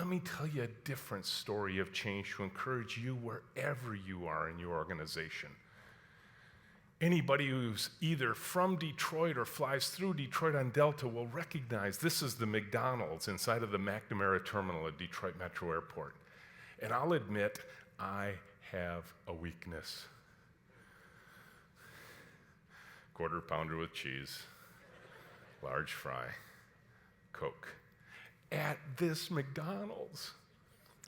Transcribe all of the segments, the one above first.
let me tell you a different story of change to encourage you wherever you are in your organization. Anybody who's either from Detroit or flies through Detroit on Delta will recognize this is the McDonald's inside of the McNamara terminal at Detroit Metro Airport. And I'll admit, I have a weakness. Quarter pounder with cheese, large fry, Coke. At this McDonald's.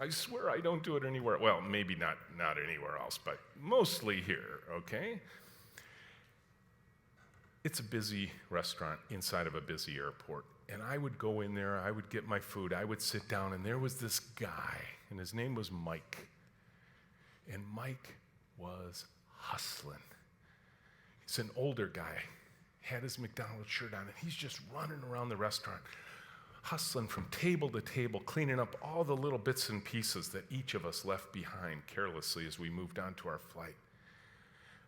I swear I don't do it anywhere. Well, maybe not anywhere else, but mostly here, okay? It's a busy restaurant inside of a busy airport. And I would go in there, I would get my food, I would sit down, and there was this guy, and his name was Mike. And Mike was hustling. He's an older guy, had his McDonald's shirt on, and he's just running around the restaurant, hustling from table to table, cleaning up all the little bits and pieces that each of us left behind carelessly as we moved on to our flight.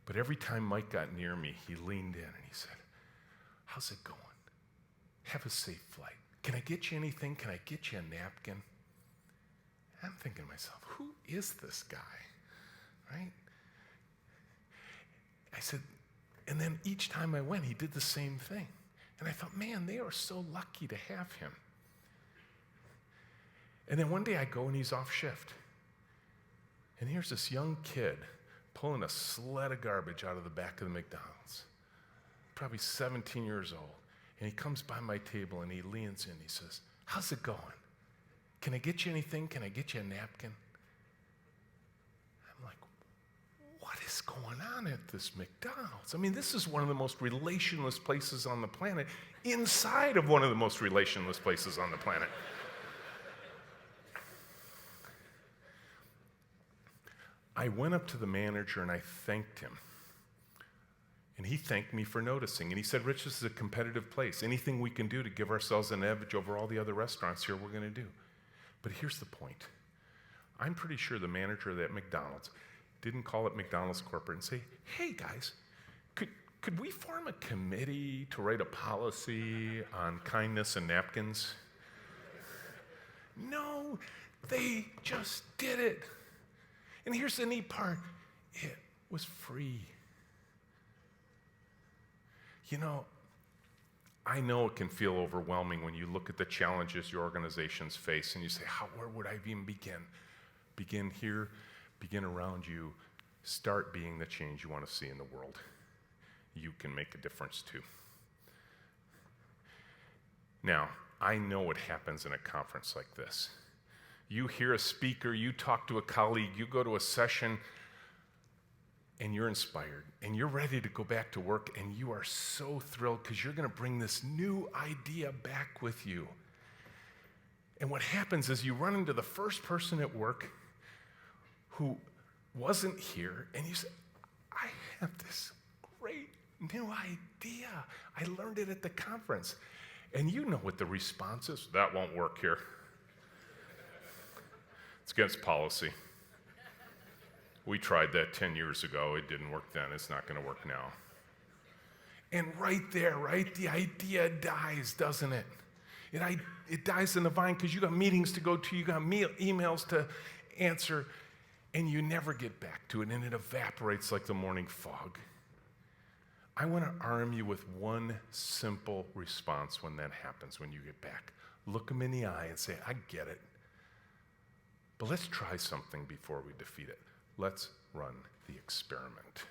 But every time Mike got near me, he leaned in and he said, "How's it going? Have a safe flight. Can I get you anything? Can I get you a napkin?" I'm thinking to myself, who is this guy, right? I said, and then each time I went, he did the same thing. And I thought, man, they are so lucky to have him. And then one day I go and he's off shift. And here's this young kid pulling a sled of garbage out of the back of the McDonald's, probably 17 years old. And he comes by my table and he leans in. He says, "How's it going? Can I get you anything? Can I get you a napkin?" I'm like, what is going on at this McDonald's? I mean, this is one of the most relationless places on the planet, inside of one of the most relationless places on the planet. I went up to the manager and I thanked him. And he thanked me for noticing. And he said, "Rich, this is a competitive place. Anything we can do to give ourselves an edge over all the other restaurants here, we're going to do." But here's the point. I'm pretty sure the manager of that McDonald's didn't call it McDonald's corporate and say, "Hey guys, could we form a committee to write a policy on kindness and napkins?" No, they just did it. And here's the neat part. It was free. You know, I know it can feel overwhelming when you look at the challenges your organizations face and you say, where would I even begin? Begin here, begin around you. Start being the change you want to see in the world. You can make a difference too. Now, I know what happens in a conference like this. You hear a speaker, you talk to a colleague, you go to a session, and you're inspired, and you're ready to go back to work, and you are so thrilled because you're going to bring this new idea back with you. And what happens is you run into the first person at work who wasn't here, and you say, "I have this great new idea. I learned it at the conference." And you know what the response is. "That won't work here. It's against policy. We tried that 10 years ago. It didn't work then. It's not going to work now." And right there, right, the idea dies, doesn't it? It dies in the vine because you got meetings to go to, you got emails to answer, and you never get back to it, and it evaporates like the morning fog. I want to arm you with one simple response when that happens, when you get back. Look them in the eye and say, "I get it. But let's try something before we defeat it. Let's run the experiment."